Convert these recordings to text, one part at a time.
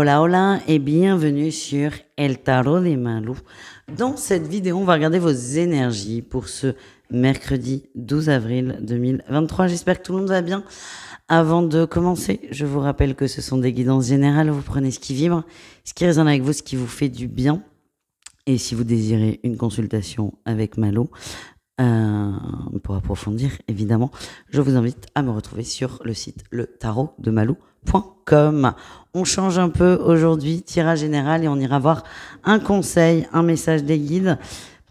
Hola hola et bienvenue sur El Tarot des Malou. Dans cette vidéo, on va regarder vos énergies pour ce mercredi 12 avril 2023. J'espère que tout le monde va bien. Avant de commencer, je vous rappelle que ce sont des guidances générales. Vous prenez ce qui vibre, ce qui résonne avec vous, ce qui vous fait du bien. Et si vous désirez une consultation avec Malou, pour approfondir, évidemment, je vous invite à me retrouver sur le site letarotdemalou.com. On change un peu aujourd'hui, tirage général, et on ira voir un conseil, un message des guides,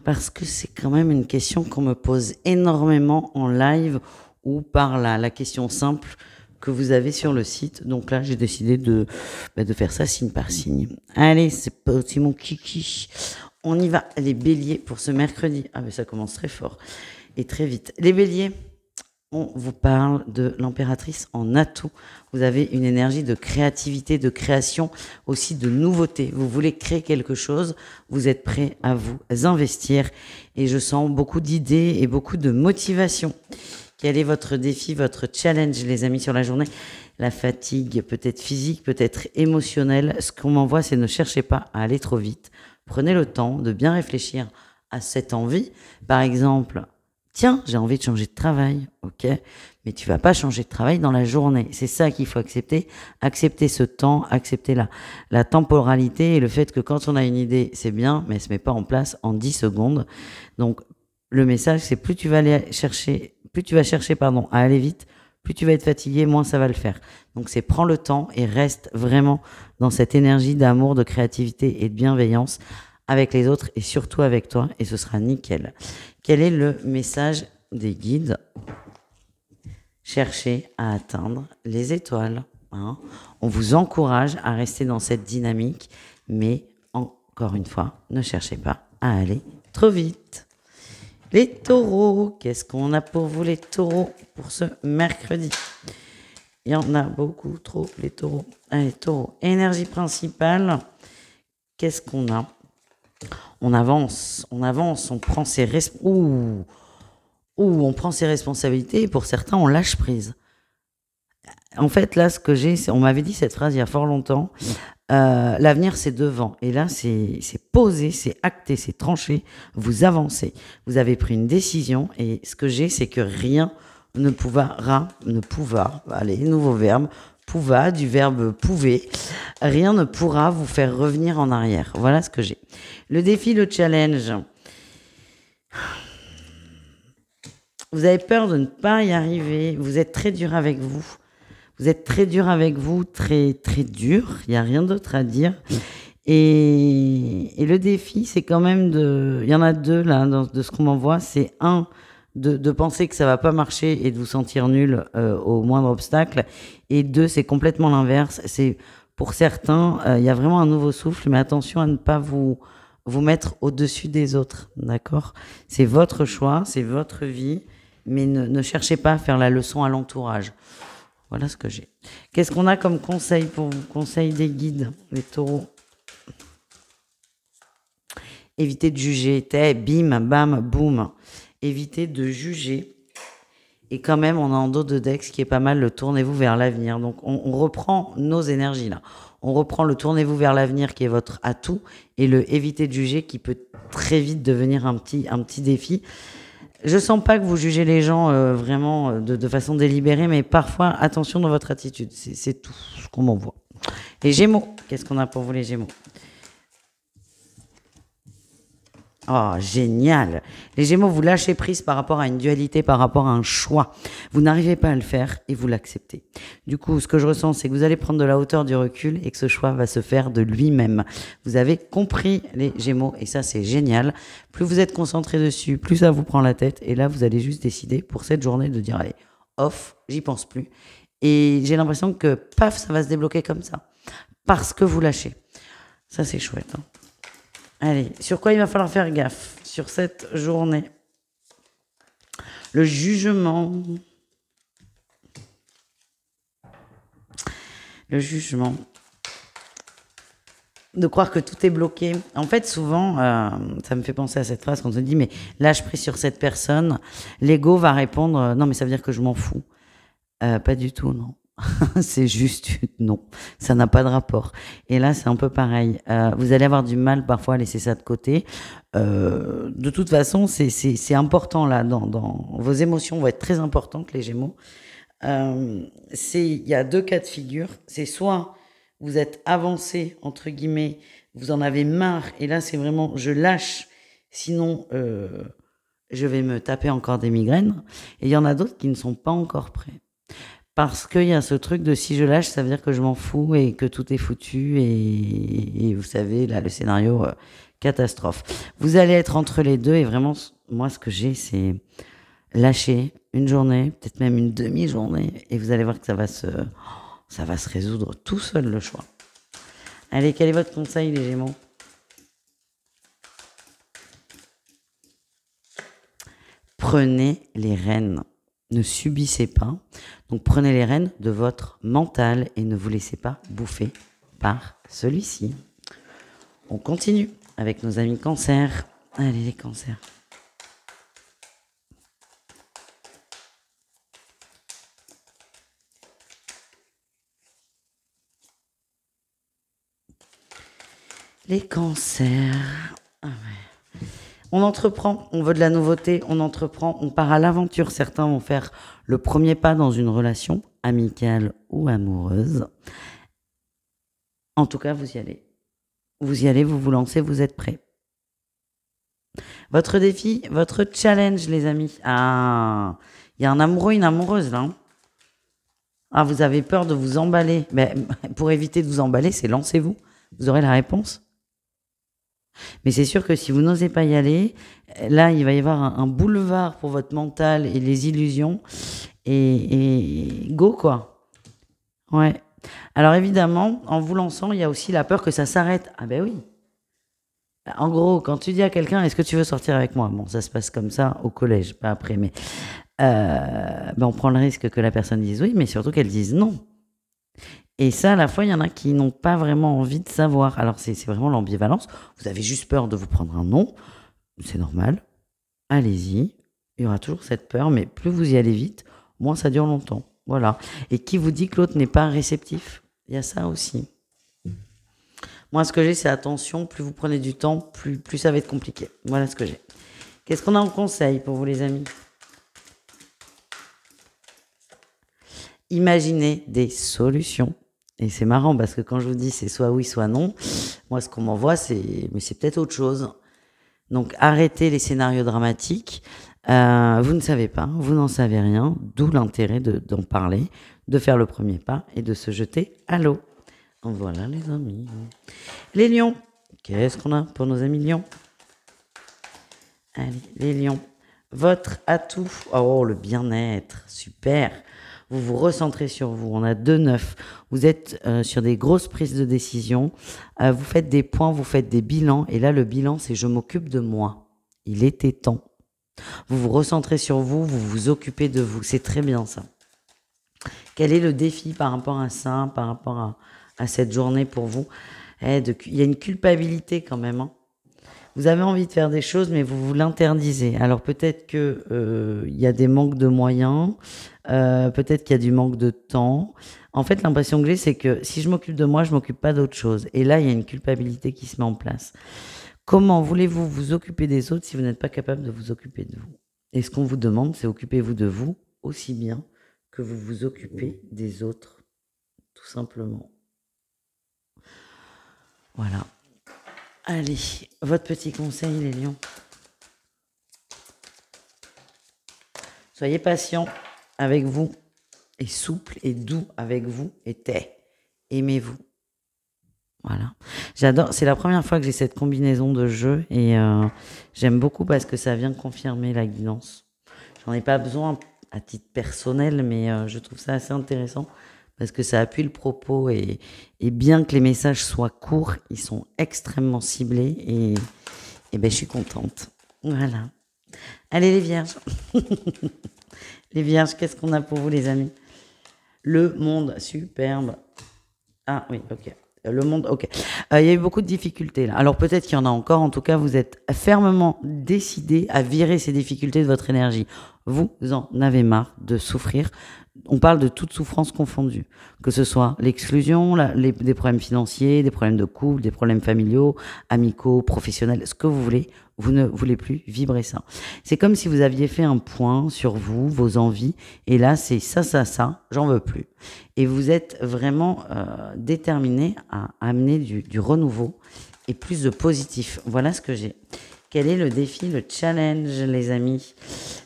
parce que c'est quand même une question qu'on me pose énormément en live ou par la question simple que vous avez sur le site. Donc là, j'ai décidé de faire ça signe par signe. Allez, c'est parti mon kiki. On y va, les béliers pour ce mercredi. Ah mais ça commence très fort et très vite. Les béliers, on vous parle de l'impératrice en atout. Vous avez une énergie de créativité, de création, aussi de nouveauté. Vous voulez créer quelque chose, vous êtes prêt à vous investir. Et je sens beaucoup d'idées et beaucoup de motivation. Quel est votre défi, votre challenge, les amis, sur la journée? La fatigue, peut-être physique, peut-être émotionnelle. Ce qu'on m'envoie, c'est ne cherchez pas à aller trop vite. Prenez le temps de bien réfléchir à cette envie. Par exemple, tiens, j'ai envie de changer de travail, ok, mais tu vas pas changer de travail dans la journée. C'est ça qu'il faut accepter. Accepter ce temps, accepter la temporalité et le fait que quand on a une idée, c'est bien, mais elle se met pas en place en 10 secondes. Donc, le message, c'est plus tu vas chercher à aller vite, plus tu vas être fatigué, moins ça va le faire. Donc c'est prends le temps et reste vraiment dans cette énergie d'amour, de créativité et de bienveillance avec les autres et surtout avec toi, et ce sera nickel. Quel est le message des guides? Cherchez à atteindre les étoiles. Hein. On vous encourage à rester dans cette dynamique, mais encore une fois, ne cherchez pas à aller trop vite. Les taureaux, qu'est-ce qu'on a pour vous les taureaux pour ce mercredi? Il y en a beaucoup trop, les taureaux. Allez, taureaux, énergie principale, qu'est-ce qu'on a? On avance, on prend ses on prend ses responsabilités et pour certains, on lâche prise. En fait, là, ce que j'ai, on m'avait dit cette phrase il y a fort longtemps, l'avenir, c'est devant. Et là, c'est posé, c'est acté, c'est tranché. Vous avancez. Vous avez pris une décision. Et ce que j'ai, c'est que rien ne pourra, allez, nouveau verbe, pouva, du verbe pouver, rien ne pourra vous faire revenir en arrière. Voilà ce que j'ai. Le défi, le challenge. Vous avez peur de ne pas y arriver. Vous êtes très dur avec vous. Vous êtes très dur avec vous, très, très dur. Il n'y a rien d'autre à dire. Et le défi, c'est quand même il y en a deux, là, de ce qu'on m'envoie. C'est un, de penser que ça va pas marcher et de vous sentir nul au moindre obstacle. Et deux, c'est complètement l'inverse. C'est, pour certains, il y a vraiment un nouveau souffle, mais attention à ne pas vous mettre au-dessus des autres. D'accord? C'est votre choix, c'est votre vie, mais ne cherchez pas à faire la leçon à l'entourage. Voilà ce que j'ai. Qu'est-ce qu'on a comme conseil pour vous? Conseil des guides, les taureaux. Évitez de juger. Bim, bam, boum. Évitez de juger. Et quand même, on a en dos de deck, ce qui est pas mal, le tournez-vous vers l'avenir. Donc, on reprend nos énergies là. On reprend le tournez-vous vers l'avenir qui est votre atout et le évitez de juger qui peut très vite devenir un petit défi. Je sens pas que vous jugez les gens vraiment de façon délibérée, mais parfois, attention dans votre attitude. C'est tout ce qu'on m'envoie. Les Gémeaux, qu'est-ce qu'on a pour vous les Gémeaux? Oh, génial. Les Gémeaux, vous lâchez prise par rapport à une dualité, par rapport à un choix. Vous n'arrivez pas à le faire et vous l'acceptez. Du coup, ce que je ressens, c'est que vous allez prendre de la hauteur, du recul et que ce choix va se faire de lui-même. Vous avez compris les Gémeaux et ça, c'est génial. Plus vous êtes concentré dessus, plus ça vous prend la tête. Et là, vous allez juste décider pour cette journée de dire, allez, off, j'y pense plus. Et j'ai l'impression que, paf, ça va se débloquer comme ça. Parce que vous lâchez. Ça, c'est chouette, hein. Allez, sur quoi il va falloir faire gaffe sur cette journée? Le jugement. Le jugement. De croire que tout est bloqué. En fait, souvent, ça me fait penser à cette phrase quand on se dit, mais lâche prise sur cette personne. L'ego va répondre, non, mais ça veut dire que je m'en fous. Pas du tout, non. C'est juste non. Ça n'a pas de rapport. Et là, c'est un peu pareil. Vous allez avoir du mal parfois à laisser ça de côté. De toute façon, c'est important là. Dans vos émotions vont être très importantes, les Gémeaux. Il y a deux cas de figure. C'est soit vous êtes avancé, entre guillemets, vous en avez marre, et là, c'est vraiment je lâche, sinon je vais me taper encore des migraines. Et il y en a d'autres qui ne sont pas encore prêts. Parce qu'il y a ce truc de si je lâche, ça veut dire que je m'en fous et que tout est foutu. Et vous savez, là, le scénario catastrophe. Vous allez être entre les deux et vraiment, moi, ce que j'ai, c'est lâcher une journée, peut-être même une demi-journée. Et vous allez voir que ça va se résoudre tout seul, le choix. Allez, quel est votre conseil, les Gémeaux? Prenez les rênes. Ne subissez pas. Donc prenez les rênes de votre mental et ne vous laissez pas bouffer par celui-ci. On continue avec nos amis cancers. Allez, les cancers. Les cancers. Ah ouais. On entreprend, on veut de la nouveauté, on entreprend, on part à l'aventure. Certains vont faire le premier pas dans une relation amicale ou amoureuse. En tout cas, vous y allez. Vous y allez, vous vous lancez, vous êtes prêts. Votre défi, votre challenge, les amis. Ah, il y a un amoureux, une amoureuse là. Ah, vous avez peur de vous emballer. Mais pour éviter de vous emballer, c'est lancez-vous. Vous aurez la réponse. Mais c'est sûr que si vous n'osez pas y aller, là, il va y avoir un boulevard pour votre mental et les illusions. Et go, quoi. Ouais. Alors évidemment, en vous lançant, il y a aussi la peur que ça s'arrête. Ah ben oui. En gros, quand tu dis à quelqu'un, est-ce que tu veux sortir avec moi? Bon, ça se passe comme ça au collège, pas après, mais ben on prend le risque que la personne dise oui, mais surtout qu'elle dise non. Et ça, à la fois, il y en a qui n'ont pas vraiment envie de savoir. Alors, c'est vraiment l'ambivalence. Vous avez juste peur de vous prendre un non. C'est normal. Allez-y. Il y aura toujours cette peur, mais plus vous y allez vite, moins ça dure longtemps. Voilà. Et qui vous dit que l'autre n'est pas réceptif? Il y a ça aussi. Moi, ce que j'ai, c'est attention. Plus vous prenez du temps, plus ça va être compliqué. Voilà ce que j'ai. Qu'est-ce qu'on a en conseil pour vous, les amis? Imaginez des solutions. Et c'est marrant parce que quand je vous dis c'est soit oui, soit non, moi ce qu'on m'envoie mais c'est peut-être autre chose. Donc arrêtez les scénarios dramatiques. Vous ne savez pas, vous n'en savez rien, d'où l'intérêt d'en parler, de faire le premier pas et de se jeter à l'eau. Voilà les amis. Les lions, qu'est-ce qu'on a pour nos amis lions? Allez, les lions, votre atout, oh le bien-être, super. Vous vous recentrez sur vous. On a 2-9. Vous êtes sur des grosses prises de décision. Vous faites des points, vous faites des bilans. Et là, le bilan, c'est je m'occupe de moi. Il était temps. Vous vous recentrez sur vous, vous vous occupez de vous. C'est très bien ça. Quel est le défi par rapport à ça, par rapport à cette journée pour vous? Il y a une culpabilité quand même. Hein. Vous avez envie de faire des choses, mais vous vous l'interdisez. Alors peut-être que y a des manques de moyens, peut-être qu'il y a du manque de temps. En fait, l'impression que j'ai, c'est que si je m'occupe de moi, je m'occupe pas d'autre chose. Et là, il y a une culpabilité qui se met en place. Comment voulez-vous vous occuper des autres si vous n'êtes pas capable de vous occuper de vous? Et ce qu'on vous demande, c'est occupez-vous de vous aussi bien que vous vous occupez des autres, tout simplement. Voilà. Allez, votre petit conseil, les lions. Soyez patient avec vous, et souple et doux avec vous, et aimez-vous. Voilà. J'adore, c'est la première fois que j'ai cette combinaison de jeux, et j'aime beaucoup parce que ça vient confirmer la guidance. J'en ai pas besoin à titre personnel, mais je trouve ça assez intéressant. Parce que ça appuie le propos et bien que les messages soient courts, ils sont extrêmement ciblés et ben je suis contente. Voilà. Allez les vierges. Les vierges, qu'est-ce qu'on a pour vous les amis? Le monde, superbe. Ah oui, ok. Le monde, ok. Il y a eu beaucoup de difficultés là. Alors peut-être qu'il y en a encore. En tout cas, vous êtes fermement décidé à virer ces difficultés de votre énergie. Vous en avez marre de souffrir, On parle de toute souffrance confondue, que ce soit l'exclusion, des problèmes financiers, des problèmes de couple, des problèmes familiaux, amicaux, professionnels, ce que vous voulez, vous ne voulez plus vibrer ça. C'est comme si vous aviez fait un point sur vous, vos envies, et là c'est ça, j'en veux plus. Et vous êtes vraiment déterminé à amener du renouveau et plus de positif. Voilà ce que j'ai. Quel est le défi, le challenge, les amis?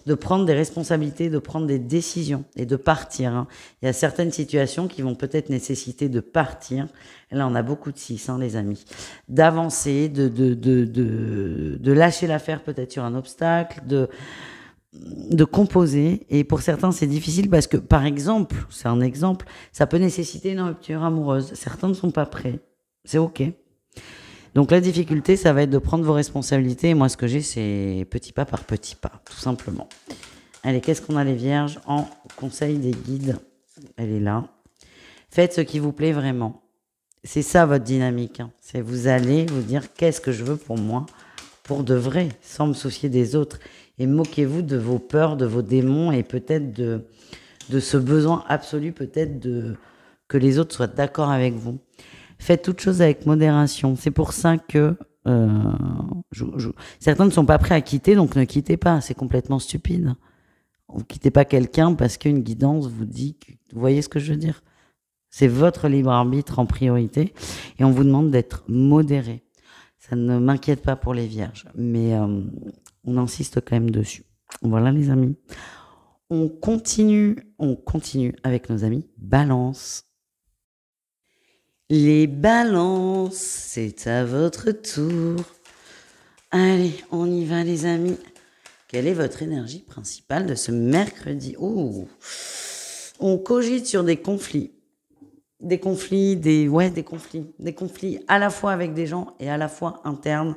De prendre des responsabilités, de prendre des décisions et de partir. Hein. Il y a certaines situations qui vont peut-être nécessiter de partir. Et là, on a beaucoup de 6, hein, les amis. D'avancer, de lâcher l'affaire peut-être sur un obstacle, de composer. Et pour certains, c'est difficile parce que, par exemple, c'est un exemple, ça peut nécessiter une rupture amoureuse. Certains ne sont pas prêts. C'est OK. Donc la difficulté, ça va être de prendre vos responsabilités. Et moi, ce que j'ai, c'est petit pas par petit pas, tout simplement. Allez, qu'est-ce qu'on a les vierges en conseil des guides? Elle est là. Faites ce qui vous plaît vraiment. C'est ça votre dynamique. Hein. C'est vous allez vous dire qu'est-ce que je veux pour moi, pour de vrai, sans me soucier des autres. Et moquez-vous de vos peurs, de vos démons et peut-être de ce besoin absolu, peut-être que les autres soient d'accord avec vous. Faites toutes choses avec modération. C'est pour ça que certains ne sont pas prêts à quitter, donc ne quittez pas. C'est complètement stupide. Vous ne quittez pas quelqu'un parce qu'une guidance vous dit que... Vous voyez ce que je veux dire? C'est votre libre arbitre en priorité et on vous demande d'être modéré. Ça ne m'inquiète pas pour les vierges, mais on insiste quand même dessus. Voilà les amis. On continue avec nos amis Balance. Les balances, c'est à votre tour. Allez, on y va les amis. Quelle est votre énergie principale de ce mercredi? Oh, on cogite sur des conflits. Des conflits à la fois avec des gens et à la fois internes.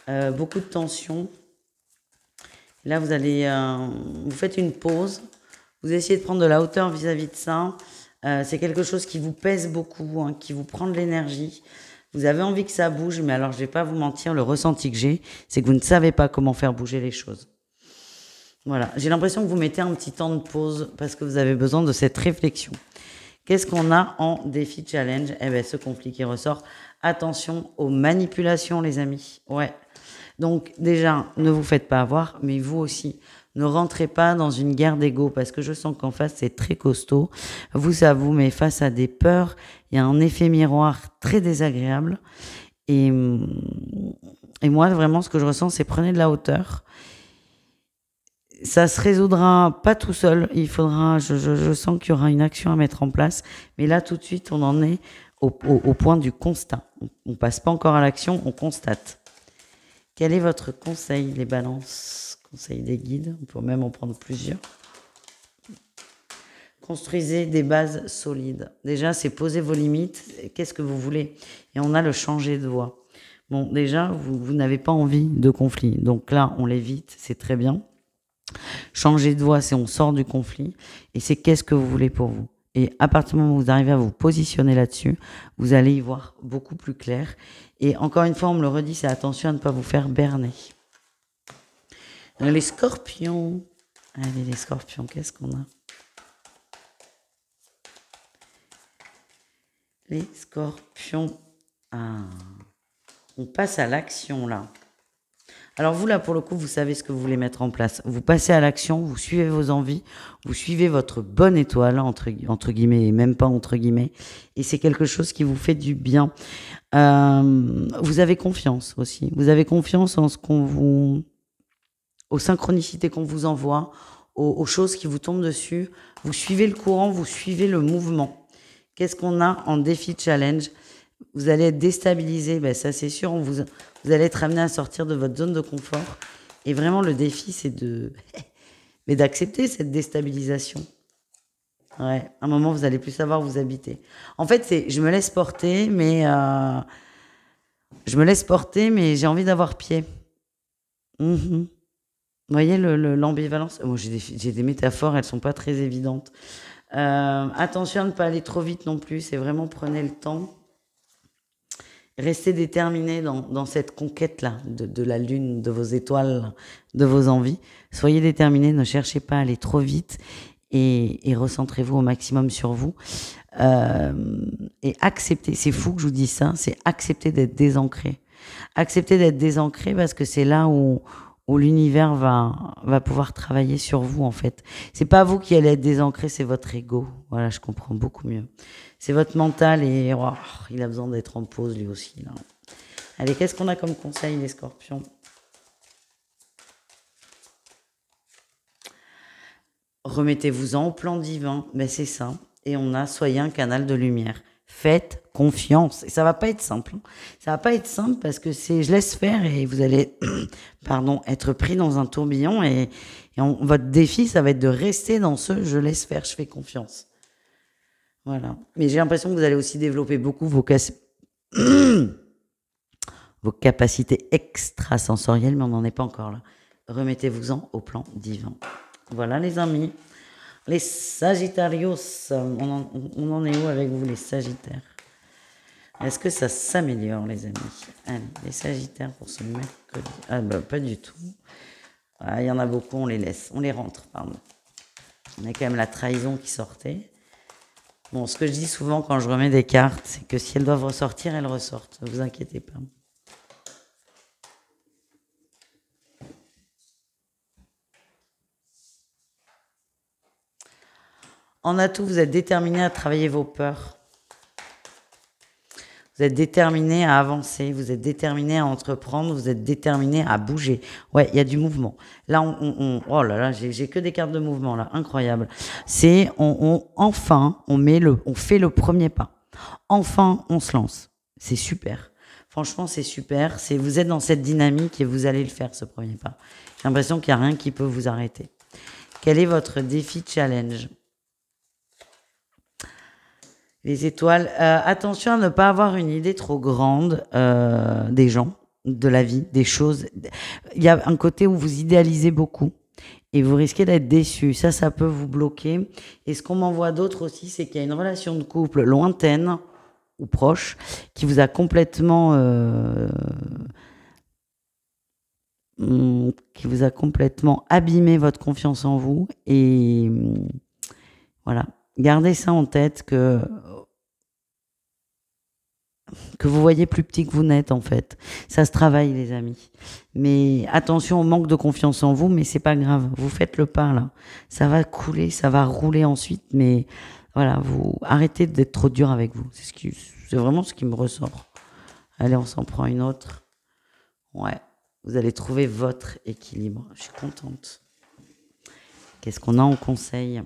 Beaucoup de tensions. Là, vous faites une pause. Vous essayez de prendre de la hauteur vis-à-vis de ça. C'est quelque chose qui vous pèse beaucoup, hein, qui vous prend de l'énergie. Vous avez envie que ça bouge, mais alors je vais pas vous mentir, le ressenti que j'ai, c'est que vous ne savez pas comment faire bouger les choses. Voilà, j'ai l'impression que vous mettez un petit temps de pause parce que vous avez besoin de cette réflexion. Qu'est-ce qu'on a en défi challenge? Eh bien, ce conflit qui ressort. Attention aux manipulations, les amis. Ouais. Donc déjà, ne vous faites pas avoir, mais vous aussi. Ne rentrez pas dans une guerre d'ego parce que je sens qu'en face, c'est très costaud. Ça vous met face à des peurs. Il y a un effet miroir très désagréable. Et moi, vraiment, ce que je ressens, c'est prenez de la hauteur. Ça se résoudra pas tout seul. Il faudra, je sens qu'il y aura une action à mettre en place. Mais là, tout de suite, on en est au point du constat. On passe pas encore à l'action, on constate. Quel est votre conseil, les balances? Conseil des guides, on peut même en prendre plusieurs. Construisez des bases solides. Déjà, c'est poser vos limites. Qu'est-ce que vous voulez? Et on a le changer de voie. Bon, déjà, vous n'avez pas envie de conflit. Donc là, on l'évite, c'est très bien. Changer de voie, c'est on sort du conflit. Et c'est qu'est-ce que vous voulez pour vous? Et à partir du moment où vous arrivez à vous positionner là-dessus, vous allez y voir beaucoup plus clair. Et encore une fois, on me le redit, c'est attention à ne pas vous faire berner. Les scorpions. Allez, les scorpions, qu'est-ce qu'on a? Les scorpions. Ah, on passe à l'action, là. Alors vous, là, pour le coup, vous savez ce que vous voulez mettre en place. Vous passez à l'action, vous suivez vos envies, vous suivez votre bonne étoile, entre guillemets, et même pas entre guillemets. Et c'est quelque chose qui vous fait du bien. Vous avez confiance aussi. Vous avez confiance en aux synchronicités qu'on vous envoie, aux choses qui vous tombent dessus. Vous suivez le courant, vous suivez le mouvement. Qu'est-ce qu'on a en défi challenge? Vous allez être déstabilisé, ben ça c'est sûr. Vous allez être amené à sortir de votre zone de confort. Et vraiment, le défi, c'est d'accepter cette déstabilisation. Ouais, à un moment, vous allez plus savoir où vous habiter. En fait, je me laisse porter, mais j'ai envie d'avoir pied. Vous voyez l'ambivalence? Moi, j'ai des métaphores, elles sont pas très évidentes. Attention à ne pas aller trop vite non plus. C'est vraiment prenez le temps. Restez déterminé dans cette conquête-là de la lune, de vos étoiles, de vos envies. Soyez déterminés, ne cherchez pas à aller trop vite. et recentrez-vous au maximum sur vous. Et acceptez, c'est fou que je vous dise ça, c'est accepter d'être désancré. Accepter d'être désancré parce que c'est là où l'univers va pouvoir travailler sur vous, en fait. C'est pas vous qui allez être désancré, c'est votre ego. Voilà, je comprends beaucoup mieux. C'est votre mental et oh, il a besoin d'être en pause lui aussi, là. Allez, qu'est-ce qu'on a comme conseil, les scorpions? Remettez-vous-en au plan divin, ben c'est ça. Et on a soyez un canal de lumière. Faites confiance. Et ça va pas être simple. Ça va pas être simple parce que c'est je laisse faire et vous allez pardon, être pris dans un tourbillon votre défi, ça va être de rester dans ce je laisse faire, je fais confiance. Voilà. Mais j'ai l'impression que vous allez aussi développer beaucoup vos capacités extrasensorielles, mais on n'en est pas encore là. Remettez-vous-en au plan divin. Voilà les amis. Les Sagittarios, on en est où avec vous les Sagittaires? Est-ce que ça s'améliore les amis? Allez, les Sagittaires pour ce mercredi. Ah bah pas du tout. Ah, il y en a beaucoup, on les laisse, on les rentre, pardon. On a quand même la trahison qui sortait. Bon, ce que je dis souvent quand je remets des cartes, c'est que si elles doivent ressortir, elles ressortent. Ne vous inquiétez pas. En atout, vous êtes déterminé à travailler vos peurs. Vous êtes déterminé à avancer, vous êtes déterminé à entreprendre, vous êtes déterminé à bouger. Ouais, il y a du mouvement. Là, oh là là, j'ai que des cartes de mouvement là, incroyable. C'est enfin, on fait le premier pas. Enfin, on se lance. C'est super. Franchement, c'est super. Vous êtes dans cette dynamique et vous allez le faire ce premier pas. J'ai l'impression qu'il n'y a rien qui peut vous arrêter. Quel est votre défi challenge? Les étoiles, attention à ne pas avoir une idée trop grande des gens, de la vie, des choses. Il y a un côté où vous idéalisez beaucoup et vous risquez d'être déçu. Ça peut vous bloquer. Et ce qu'on m'envoie d'autre aussi, c'est qu'il y a une relation de couple lointaine ou proche qui vous a complètement abîmé votre confiance en vous. Et voilà. Gardez ça en tête que vous voyez plus petit que vous n'êtes en fait. Ça se travaille les amis. Mais attention au manque de confiance en vous, mais c'est pas grave. Vous faites le pas là. Ça va couler, ça va rouler ensuite, mais voilà, vous arrêtez d'être trop dur avec vous. C'est vraiment ce qui me ressort. Allez, on s'en prend une autre. Ouais, vous allez trouver votre équilibre. Je suis contente. Qu'est-ce qu'on a en conseil ?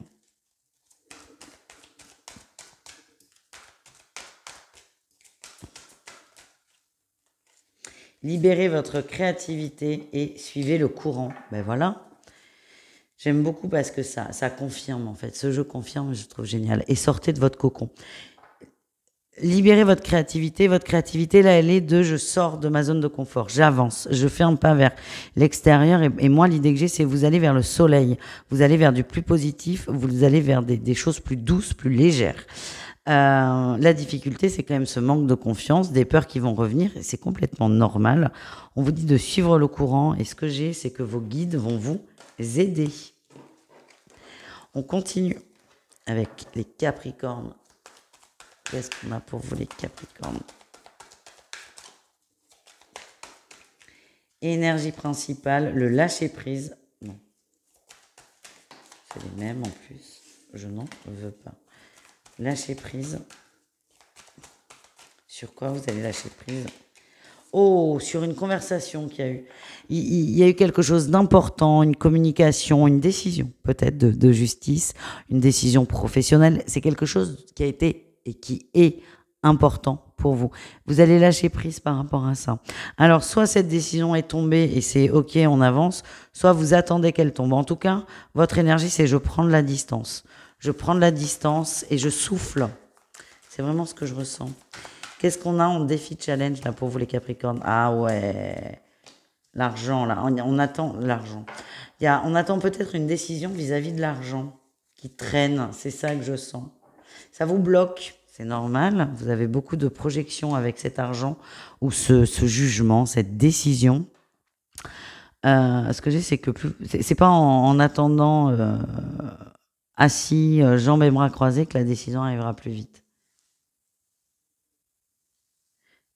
Libérez votre créativité et suivez le courant. Ben voilà. J'aime beaucoup parce que ça confirme en fait. Ce jeu confirme, je trouve génial. Et sortez de votre cocon. Libérez votre créativité. Votre créativité, là, elle est de je sors de ma zone de confort. J'avance. Je fais un pas vers l'extérieur. Et moi, l'idée que j'ai, c'est vous allez vers le soleil. Vous allez vers du plus positif. Vous allez vers des choses plus douces, plus légères. La difficulté, c'est quand même ce manque de confiance, des peurs qui vont revenir, et c'est complètement normal. On vous dit de suivre le courant, et ce que j'ai, c'est que vos guides vont vous aider. On continue avec les Capricornes. Qu'est-ce qu'on a pour vous, les Capricornes? Énergie principale, le lâcher-prise. Non. C'est les mêmes en plus. Je n'en veux pas. Lâcher prise. Sur quoi vous allez lâcher prise? Oh, sur une conversation qu'il y a eu. Il y a eu quelque chose d'important, une communication, une décision peut-être de justice, une décision professionnelle. C'est quelque chose qui a été et qui est important pour vous. Vous allez lâcher prise par rapport à ça. Alors, soit cette décision est tombée et c'est OK, on avance, soit vous attendez qu'elle tombe. En tout cas, votre énergie, c'est je prends de la distance. Je prends de la distance et je souffle. C'est vraiment ce que je ressens. Qu'est-ce qu'on a en défi challenge là pour vous les Capricornes? Ah ouais, l'argent là, on attend l'argent. On attend peut-être une décision vis-à-vis de l'argent qui traîne, c'est ça que je sens. Ça vous bloque, c'est normal, vous avez beaucoup de projections avec cet argent ou ce jugement, cette décision. Ce que j'ai, c'est que c'est pas en attendant assis, jambes et bras croisés, que la décision arrivera plus vite.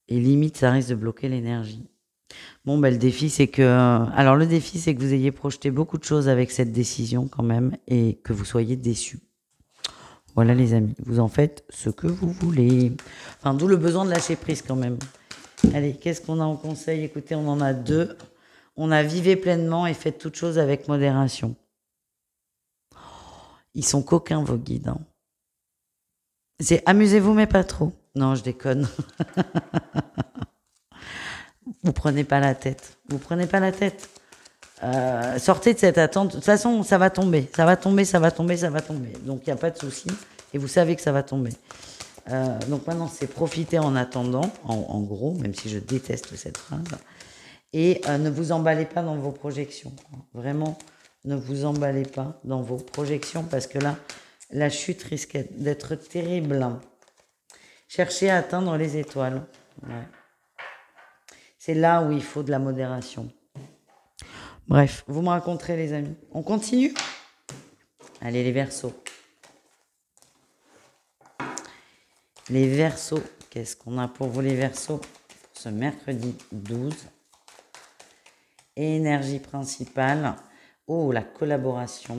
Et limite, ça risque de bloquer l'énergie. Bon, ben, le défi, c'est que... Alors, le défi, c'est que vous ayez projeté beaucoup de choses avec cette décision quand même et que vous soyez déçus. Voilà, les amis. Vous en faites ce que vous voulez. Enfin, d'où le besoin de lâcher prise quand même. Allez, qu'est-ce qu'on a en conseil? Écoutez, on en a 2. On a vivez pleinement et faites toutes choses avec modération. Ils sont coquins, vos guides. Hein. C'est amusez-vous, mais pas trop. Non, je déconne. Vous prenez pas la tête. Vous prenez pas la tête. Sortez de cette attente. De toute façon, ça va tomber. Ça va tomber, ça va tomber, ça va tomber. Donc, il n'y a pas de souci. Et vous savez que ça va tomber. Donc, maintenant, c'est profiter en attendant, en gros, même si je déteste cette phrase. Et ne vous emballez pas dans vos projections. Vraiment, ne vous emballez pas dans vos projections parce que là, la chute risque d'être terrible. Cherchez à atteindre les étoiles. Ouais. C'est là où il faut de la modération. Bref, vous me raconterez, les amis. On continue? Allez, les Verseaux. Les Verseaux. Qu'est-ce qu'on a pour vous, les Verseaux? Ce mercredi 12. Énergie principale. Oh, la collaboration.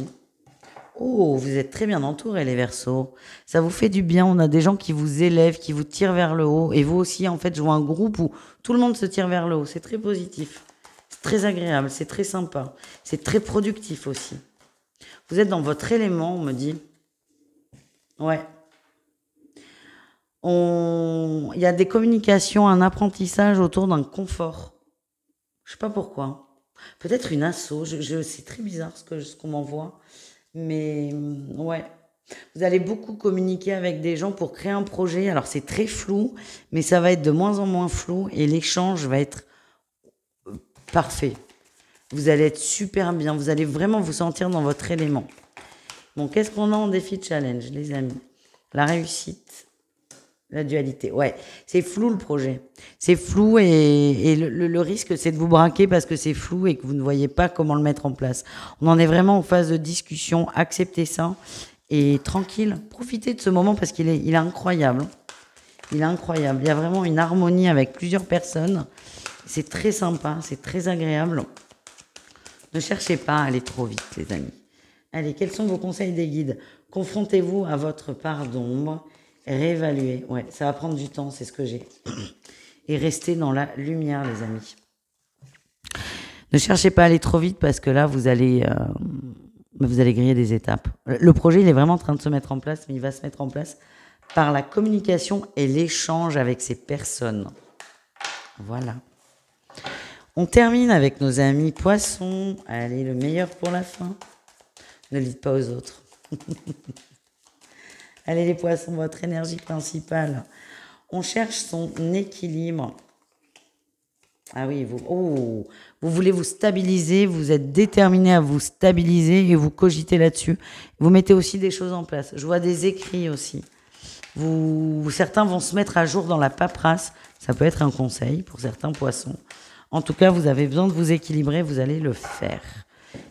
Oh, vous êtes très bien entourés, les Verseaux. Ça vous fait du bien. On a des gens qui vous élèvent, qui vous tirent vers le haut. Et vous aussi, en fait, je vois un groupe où tout le monde se tire vers le haut. C'est très positif. C'est très agréable. C'est très sympa. C'est très productif aussi. Vous êtes dans votre élément, on me dit. Ouais. Il y a des communications, un apprentissage autour d'un confort. Je sais pas pourquoi. Peut-être une asso. C'est très bizarre ce qu'on m'envoie. Mais ouais. Vous allez beaucoup communiquer avec des gens pour créer un projet. Alors c'est très flou, mais ça va être de moins en moins flou et l'échange va être parfait. Vous allez être super bien. Vous allez vraiment vous sentir dans votre élément. Bon, qu'est-ce qu'on a en défi challenge, les amis? La réussite. La dualité, ouais. C'est flou le projet. C'est flou et le risque, c'est de vous braquer parce que c'est flou et que vous ne voyez pas comment le mettre en place. On en est vraiment en phase de discussion. Acceptez ça et tranquille. Profitez de ce moment parce qu'il est incroyable. Il est incroyable. Il y a vraiment une harmonie avec plusieurs personnes. C'est très sympa, c'est très agréable. Ne cherchez pas à aller trop vite, les amis. Allez, quels sont vos conseils des guides? Confrontez-vous à votre part d'ombre. Réévaluer, ouais, ça va prendre du temps, c'est ce que j'ai. Et rester dans la lumière, les amis. Ne cherchez pas à aller trop vite parce que là, vous allez griller des étapes. Le projet, il est vraiment en train de se mettre en place, mais il va se mettre en place par la communication et l'échange avec ces personnes. Voilà. On termine avec nos amis poissons. Allez, le meilleur pour la fin. Ne dites pas aux autres. Allez les poissons, votre énergie principale. On cherche son équilibre. Ah oui, vous voulez vous stabiliser, vous êtes déterminé à vous stabiliser et vous cogitez là-dessus. Vous mettez aussi des choses en place. Je vois des écrits aussi. Certains vont se mettre à jour dans la paperasse. Ça peut être un conseil pour certains poissons. En tout cas, vous avez besoin de vous équilibrer, vous allez le faire.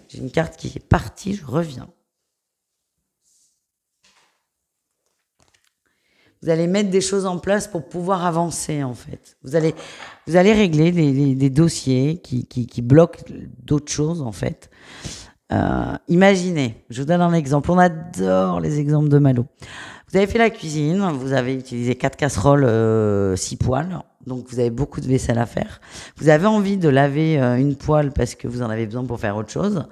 J'ai une carte qui est partie, je reviens. Vous allez mettre des choses en place pour pouvoir avancer, en fait. Vous allez régler des dossiers qui bloquent d'autres choses, en fait. Imaginez, je vous donne un exemple. On adore les exemples de Malo. Vous avez fait la cuisine, vous avez utilisé 4 casseroles, 6 poêles. Donc, vous avez beaucoup de vaisselle à faire. Vous avez envie de laver une poêle parce que vous en avez besoin pour faire autre chose.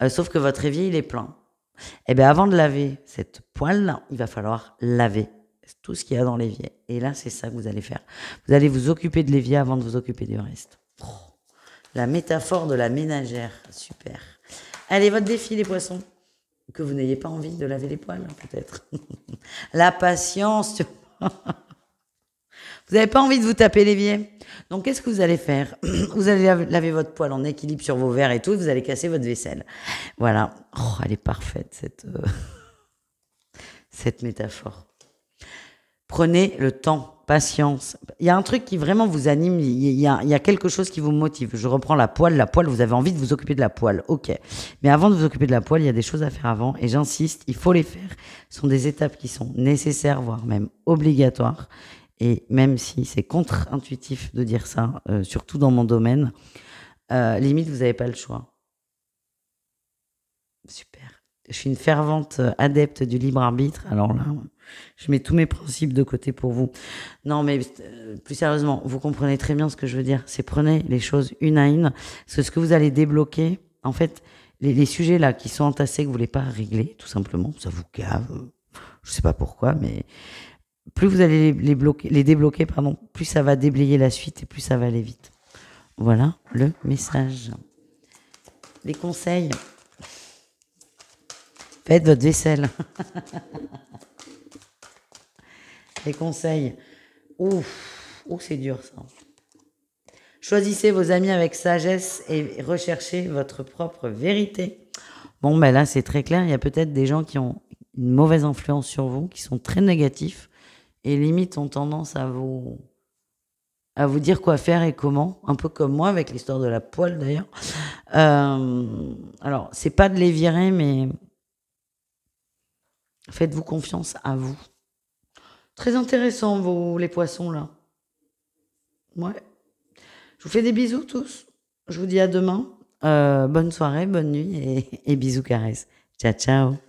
Sauf que votre évier, il est plein. Eh bien, avant de laver cette poêle, il va falloir laver tout ce qu'il y a dans l'évier. Et là, c'est ça que vous allez faire. Vous allez vous occuper de l'évier avant de vous occuper du reste. Oh, la métaphore de la ménagère. Super. Allez, votre défi, les poissons. Que vous n'ayez pas envie de laver les poêles, peut-être. La patience. Vous n'avez pas envie de vous taper l'évier. Donc, qu'est-ce que vous allez faire? Vous allez laver votre poêle en équilibre sur vos verres et tout. Vous allez casser votre vaisselle. Voilà. Oh, elle est parfaite, cette métaphore. Prenez le temps, patience. Il y a un truc qui vraiment vous anime, il y a quelque chose qui vous motive. Je reprends la poêle, vous avez envie de vous occuper de la poêle, ok. Mais avant de vous occuper de la poêle, il y a des choses à faire avant, et j'insiste, il faut les faire. Ce sont des étapes qui sont nécessaires, voire même obligatoires. Et même si c'est contre-intuitif de dire ça, surtout dans mon domaine, limite, vous n'avez pas le choix. Super. Je suis une fervente adepte du libre arbitre. Alors là, je mets tous mes principes de côté pour vous. Non, mais plus sérieusement, vous comprenez très bien ce que je veux dire. C'est prenez les choses une à une. Parce que ce que vous allez débloquer, en fait, les sujets là qui sont entassés, que vous voulez pas régler, tout simplement, ça vous gave. Je sais pas pourquoi, mais plus vous allez les débloquer, pardon, plus ça va déblayer la suite et plus ça va aller vite. Voilà le message. Les conseils. Faites votre vaisselle. Les conseils. Ouf, c'est dur ça. Choisissez vos amis avec sagesse et recherchez votre propre vérité. Bon, ben là, c'est très clair. Il y a peut-être des gens qui ont une mauvaise influence sur vous, qui sont très négatifs et limite ont tendance à vous dire quoi faire et comment. Un peu comme moi avec l'histoire de la poêle d'ailleurs. Alors, c'est pas de les virer, mais faites-vous confiance à vous. Très intéressant, les poissons, là. Ouais. Je vous fais des bisous tous. Je vous dis à demain. Bonne soirée, bonne nuit et bisous caresses. Ciao, ciao.